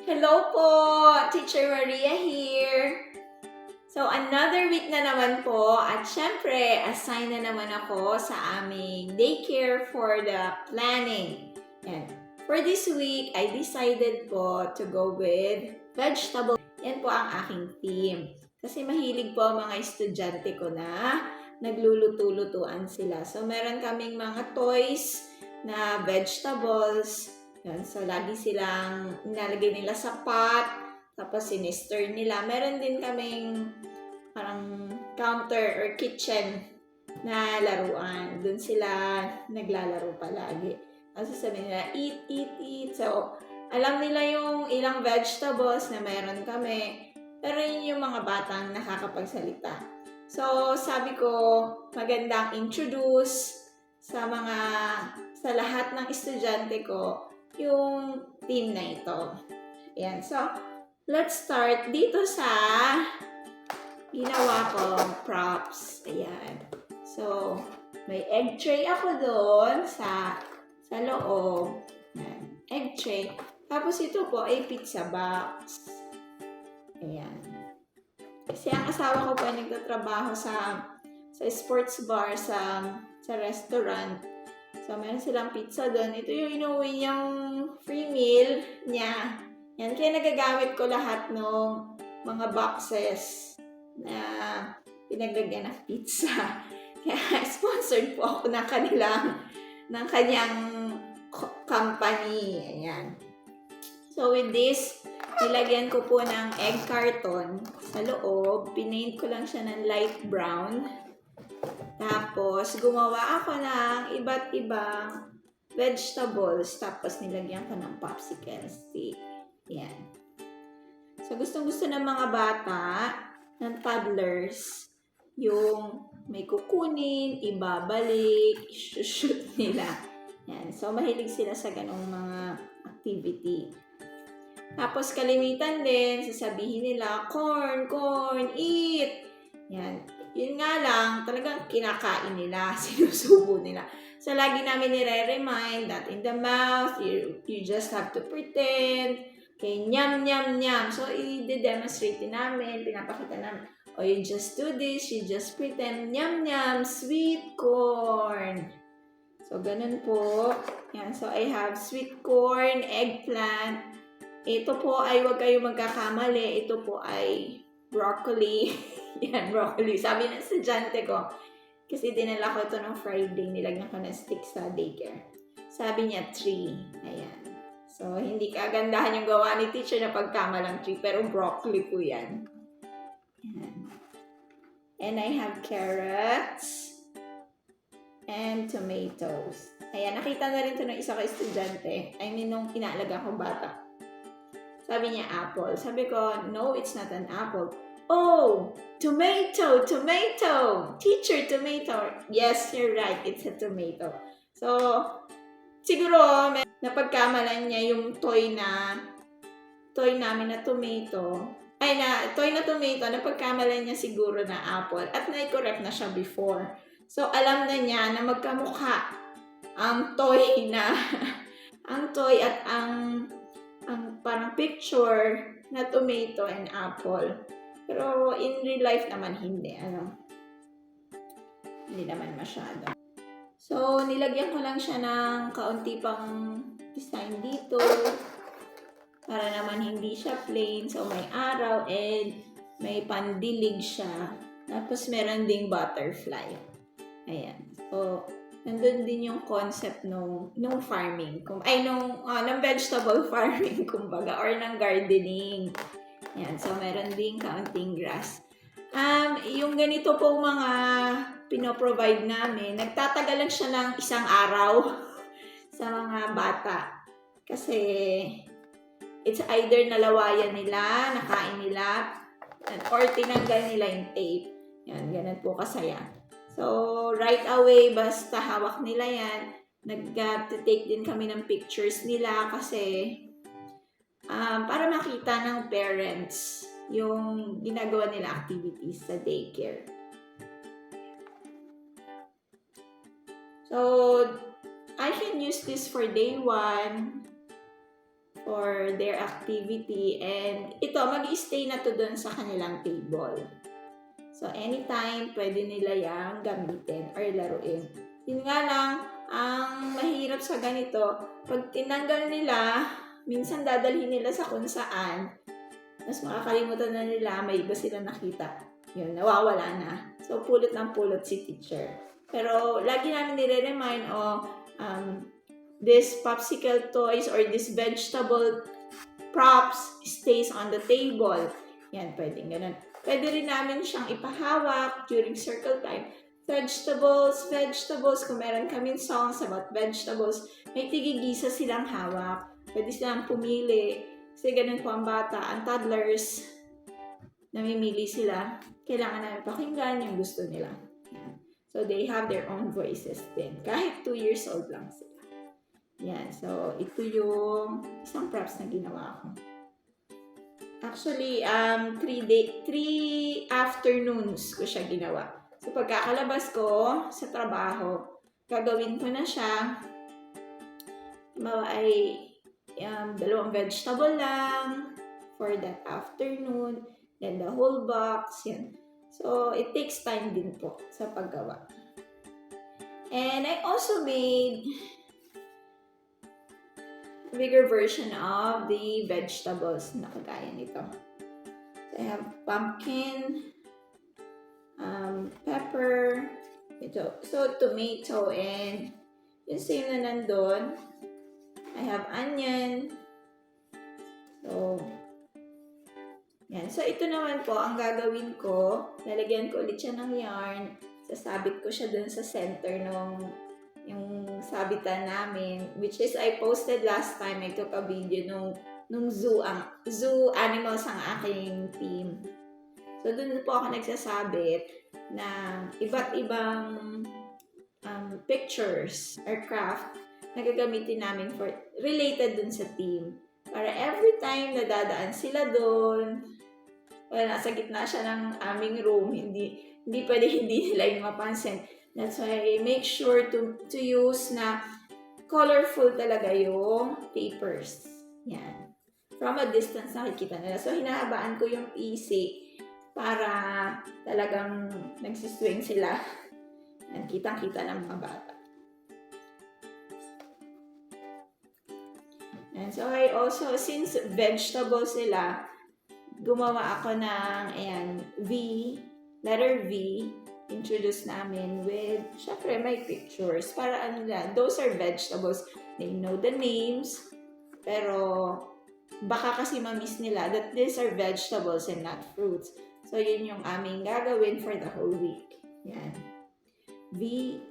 Hello po! Teacher Maria here. So, another week na naman po at syempre, assign na naman ako sa aming daycare for the planning. And for this week, I decided po to go with vegetable. Yan po ang aking theme. Kasi mahilig po ang mga estudyante ko na nagluluto-lutuan sila. So, meron kaming mga toys na vegetables. Yan. So, lagi silang nilalagay nila sa pot, tapos sinistir nila. Meron din kaming parang counter or kitchen na laruan. Doon sila naglalaro palagi. Tapos sasabihin nila, eat, eat, eat. So, alam nila yung ilang vegetables na meron kami. Pero yun yung mga batang nakakapagsalita. So, sabi ko, magandang introduce sa lahat ng estudyante ko yung team na ito. Ayan. So, let's start dito sa ginawa kong props. Ayan. So, may egg tray ako doon sa loob. Ayan. Egg tray. Tapos ito po ay pizza box. Ayan. Kasi ang asawa ko po ay nagtatrabaho sa sports bar, sa restaurant. So, meron silang pizza doon. Ito yung inuwi niyang free meal niya. Yan. Kaya nagagamit ko lahat ng mga boxes na pinaglagyan ng pizza. Kaya sponsored po ako ng kanyang company. Ayan. So, with this, nilagyan ko po ng egg carton sa loob. Pinaint ko lang siya ng light brown. Tapos, gumawa ako ng iba't ibang vegetables. Tapos, nilagyan ko ng popsicle stick. Yan. So, gustong-gusto ng mga bata, ng toddlers, yung may kukunin, ibabalik, shoot nila. Yan. So, mahilig sila sa ganong mga activity. Tapos, kalimitan din, sasabihin nila, corn, corn, eat! Yan. Yun nga lang, talagang kinakain nila, sinusubo nila. So, lagi namin nire-remind that in the mouth, you just have to pretend. Okay, nyam, nyam, nyam. So, i-demonstrate namin, pinapakita namin. Oh, you just do this, you just pretend, nyam, nyam, sweet corn. So, ganun po. Yan. So, I have sweet corn, eggplant. Ito po ay, huwag kayo magkakamali. Ito po ay broccoli. Yan, broccoli. Sabi ng estudyante ko, kasi dinala ko ito ng Friday, nilagyan ko ng stick sa daycare. Sabi niya, 3. Ayan. So, hindi kagandahan yung gawa ni teacher na pagkamalang 3, pero broccoli po yan. Ayan. And I have carrots and tomatoes. Ayan, nakita na rin ito ng isa ka estudyante. I mean, nung inaalaga kong bata. Sabi niya, apple. Sabi ko, no, it's not an apple. Oh, tomato, tomato. Teacher, tomato. Yes, you're right. It's a tomato. So, siguro, napagkamalan niya yung toy namin na tomato. Toy na tomato, napagkamalan niya siguro na apple. At na-correct na siya before. So, alam na niya na magkamukha ang toy at ang parang picture na tomato and apple. Pero in real life naman hindi. Hindi naman masyado. So, nilagyan ko lang siya ng kaunti pang design dito. Para naman hindi siya plain. So, may araw and may pandilig siya. Tapos, meron ding butterfly. Ayan. So, nandun din yung concept nung farming. Ng vegetable farming, kumbaga, or ng gardening. Yan. So, meron din kaunting grass. Yung ganito po mga pinoprovide namin, nagtatagal lang siya ng isang araw sa mga bata. Kasi, it's either nalawayan nila, nakain nila, or tinanggal nila yung tape. Yan, ganun po kasaya. So, right away, basta hawak nila yan, nag-take din kami ng pictures nila kasi para makita ng parents yung ginagawa nila activities sa daycare. So, I can use this for day 1, for their activity. And ito, mag-i-stay na to dun sa kanilang table. So, anytime, pwede nila yang gamitin or laruin. Yun nga lang, ang mahirap sa ganito, pag tinanggal nila, minsan dadalhin nila sa kung saan, mas makakalimutan na nila, may iba sila nakita. Yun, nawawala na. So, pulot ng pulot si teacher. Pero, lagi namin nire-remind, this popsicle toys or this vegetable props stays on the table. Yan, pwedeng ganun. Pwede rin namin siyang ipahawak during circle time. Vegetables, kung meron kaming songs about vegetables, may tigigisa silang hawak. Pwede silang pumili. Kasi ganun po ang bata, ang toddlers, namimili sila. Kailangan namin pakinggan yung gusto nila. Yan. So, they have their own voices din. Kahit 2 years old lang sila. Yan. So, ito yung isang props na ginawa ko. Actually, 3 afternoons ko siya ginawa. So, pagkakalabas ko sa trabaho, gagawin ko na siya. Ay 2 vegetable lang for that afternoon. Then, the whole box. Yan. So, it takes time din po sa paggawa. And I also made a bigger version of the vegetables na kagaya nito. So, I have pumpkin, pepper, ito. So, tomato and yung same na nandun. I have onion. So, yan. So, ito naman po, ang gagawin ko, lalagyan ko ulit siya ng yarn, sasabit ko siya dun sa center nung yung sabitan namin, which is I posted last time, I took a video nung zoo animals ang aking team. So, dun po ako nagsasabit na iba't ibang pictures or craft na gagamitin namin for related dun sa team. Para every time na dadaan sila dun, nasa gitna siya ng aming room, hindi pwede hindi nila yung mapansin. That's why I make sure to use na colorful talaga yung papers. Yan. From a distance nakikita nila. So, hinahabaan ko yung PC para talagang nagsiswing sila. Yan, kitang-kita ng mga bata. And so, I also, since vegetables sila, gumawa ako ng, letter V, introduce namin with, syempre, may pictures. Para those are vegetables. They know the names, pero baka kasi ma-miss nila that these are vegetables and not fruits. So, yun yung aming gagawin for the whole week. Yan. V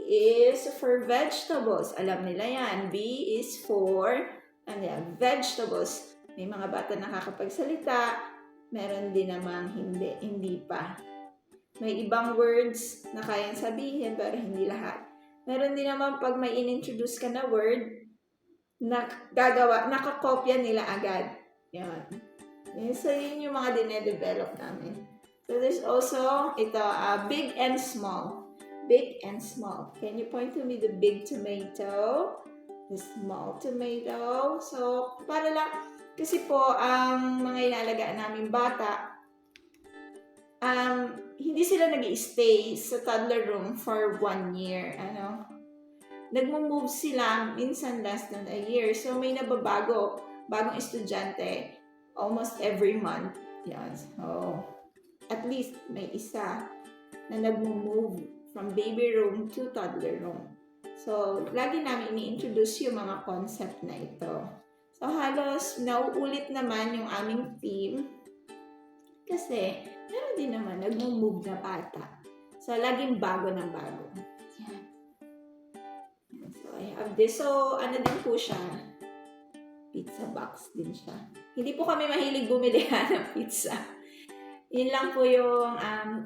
is for vegetables. Alam nila yan. V is for vegetables. May mga bata nakakapagsalita, meron din namang hindi pa. May ibang words na kayang sabihin, pero hindi lahat. Meron din naman pag may in-introduce ka na word, nakakopya nila agad. Yan. So, yun yung mga dine-develop namin. So, there's also, big and small. Big and small. Can you point to me the big tomato? The small tomato. So, para lang, kasi po, ang mga inalagaan namin bata, hindi sila nag-i-stay sa toddler room for 1 year. Nagmo-move sila minsan less than a year. So, may nababago. Bagong estudyante, almost every month. Yan. So, at least may isa na nagmo-move from baby room to toddler room. So, lagi namin ini-introduce yung mga concept na ito. So, halos nauulit naman yung aming theme kasi meron din naman nagmo-move na bata. So, laging bago ng bago. Yan. So, I have this. So, din po siya? Pizza box din siya. Hindi po kami mahilig bumili ng pizza. Yun lang po yung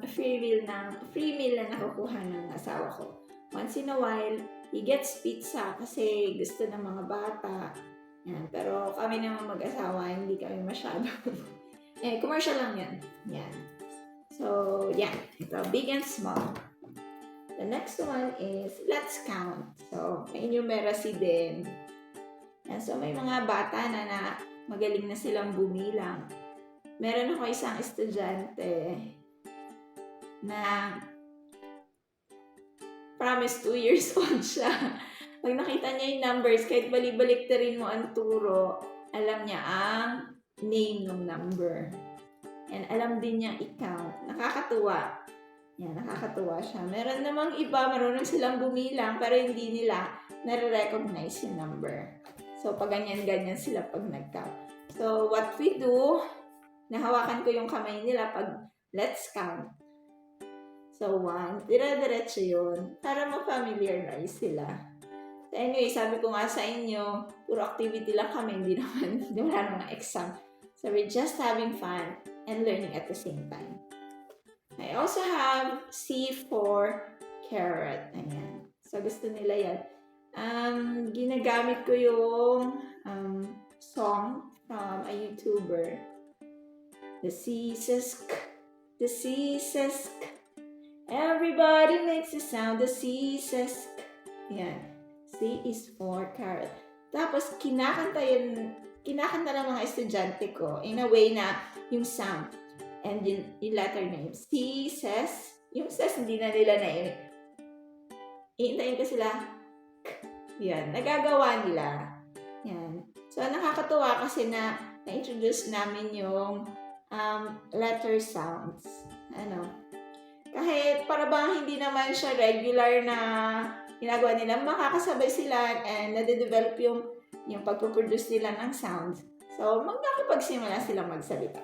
free meal na nakukuha ng asawa ko. Once in a while, he gets pizza kasi gusto ng mga bata. Yan. Pero kami naman mag-asawa, hindi kami masyado. Commercial lang yan. Yan. So, yan. Ito, big and small. The next one is, let's count. So, may numeracy din. Yan. So, may mga bata na magaling na silang bumilang. Meron ako isang estudyante na promise 2 years old siya. Pag nakita niya yung numbers, kahit balik-balik rin mo ang turo, alam niya ang name ng number. And alam din niya i-count. Nakakatuwa. Yan, nakakatuwa siya. Meron namang iba, marunong silang bumilang, pero hindi nila nare-recognize yung number. So, pag ganyan-ganyan sila pag nag-count. So, what we do, nahawakan ko yung kamay nila pag let's count. So, 1, dire-diretso yun, para ma-familiarize sila. So, anyway, sabi ko nga sa inyo, puro activity lang kami, hindi wala namang exam. So, we're just having fun and learning at the same time. I also have C for carrot. Ayan. So, gusto nila yan. Ginagamit ko yung song from a YouTuber. The C says K. The C says K. Everybody makes a sound. The C says K. Ayan. C is for carrot. Tapos, kinakanta ng mga estudyante ko in a way na yung sound. And yung letter name. C says, yung says hindi na nila na iintayin ko sila. Yan, nagagawa nila. Yan. So, nakakatuwa kasi na-introduce namin yung letter sounds. Kahit para bang hindi naman siya regular na ginagawa nila, makakasabay sila and nade-develop yung pagpuproduce nila ng sounds. So, magkakapagsimula silang magsalita.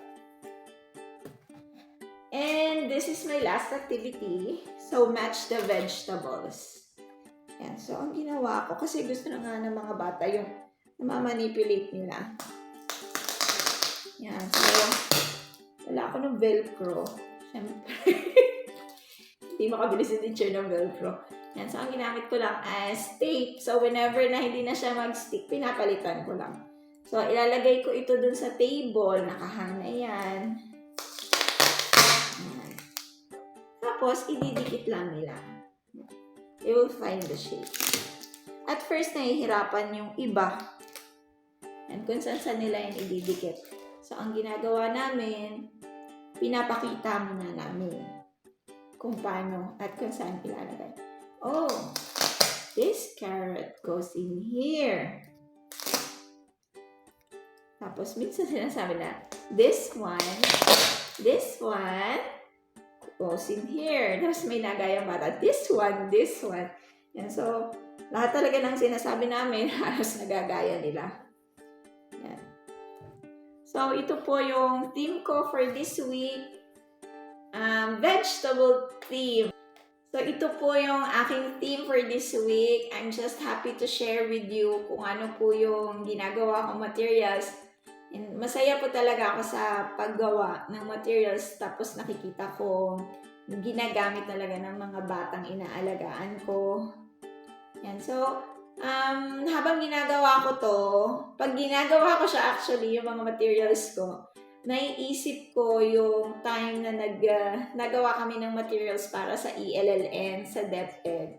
And this is my last activity. So, match the vegetables. Yan. So, ang ginawa ko, kasi gusto na nga ng mga bata yung namamanipulate nila. Yan. So, wala ako ng Velcro. Siyempre. Hindi makabili si teacher ng Velcro. Yan. So, ang ginamit ko lang as tape. So, whenever na hindi na siya mag-stick, pinapalitan ko lang. So, ilalagay ko ito dun sa table. Nakahang na yan. Tapos, ididikit lang nila. They will find the shape. At first, nahihirapan yung iba. And kung saan nila yung ididikit. So, ang ginagawa namin, pinapakita muna namin kung paano at kung saan ilalagay. Oh, this carrot goes in here. Tapos, minsan sinasabi na, this one goes in here. Tapos may nagayang bata, this one. Yan, so, lahat talaga ng sinasabi namin, halos nagagaya nila. Yan. So, ito po yung theme ko for this week. Vegetable theme. So, ito po yung aking theme for this week. I'm just happy to share with you kung ano po yung ginagawa kong materials. And masaya po talaga ako sa paggawa ng materials, tapos nakikita ko ginagamit talaga ng mga batang inaalagaan ko. Yan. So, habang ginagawa ko to, pag ginagawa ko siya actually, yung mga materials ko, naiisip ko yung time na nagawa kami ng materials para sa ELLN, sa DepEd.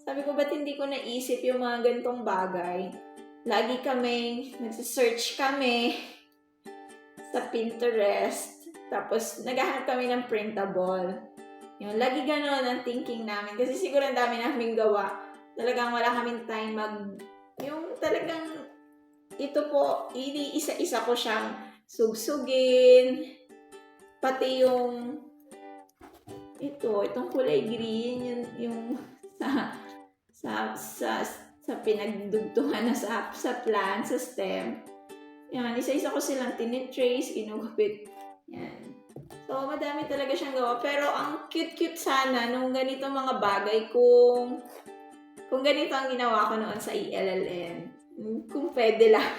Sabi ko, ba't hindi ko naisip yung mga gantong bagay? Lagi kami, nagsisearch kami sa Pinterest. Tapos, naghahanap kami ng printable. Yun, lagi gano'n ang thinking namin. Kasi siguro ang dami namin gawa. Talagang wala kaming time yung talagang, ito po, isa-isa ko siyang sugsugin. Pati itong kulay green, yung sa pinagdugtungan na sa plant, sa stem. Yan, isa-isa ko silang tinitrace, inugupit. Yan. So, madami talaga siyang gawa. Pero ang cute-cute sana nung ganito mga bagay kung ganito ang ginawa ko noon sa ELLN. Kung pwede lang.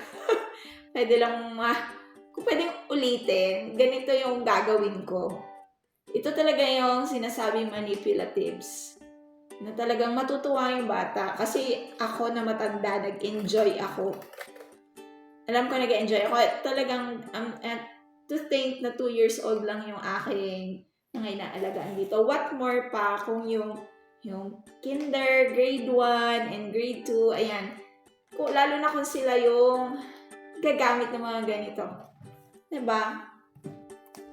Kung pwedeng ulitin, ganito yung gagawin ko. Ito talaga yung sinasabing manipulatives. Na talagang matutuwa yung bata. Kasi ako na matanda, nag-enjoy ako. Alam ko nag-enjoy ako. Talagang, to think na 2 years old lang yung aking inaalagaan dito. What more pa kung yung kinder, grade 1, and grade 2, ayan. Lalo na kung sila yung gagamit ng mga ganito. Diba?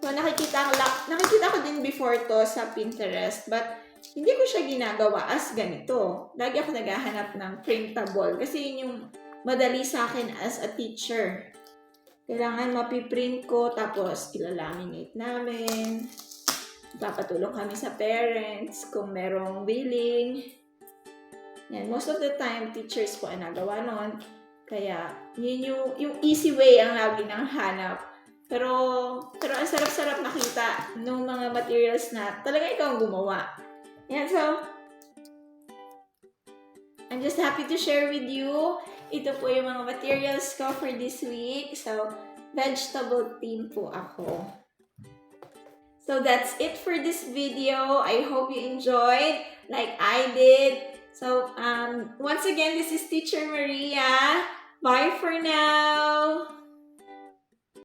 So, nakikita ko din before to sa Pinterest, but hindi ko siya ginagawa as ganito. Lagi ako naghahanap ng printable kasi yun yung madali sa akin as a teacher. Kailangan mapiprint ko, tapos ilalaminate namin. Papatulong kami sa parents kung merong billing. Yan, most of the time, teachers po ang nagawa nun. Kaya, yun yung easy way ang lagi nang hanap. Pero ang sarap-sarap nakita ng mga materials na talaga ikaw ang gumawa. Yan, so, I'm just happy to share with you. Ito po yung mga materials ko for this week. So, vegetable theme po ako. So, that's it for this video. I hope you enjoyed like I did. So, once again, this is Teacher Maria. Bye for now.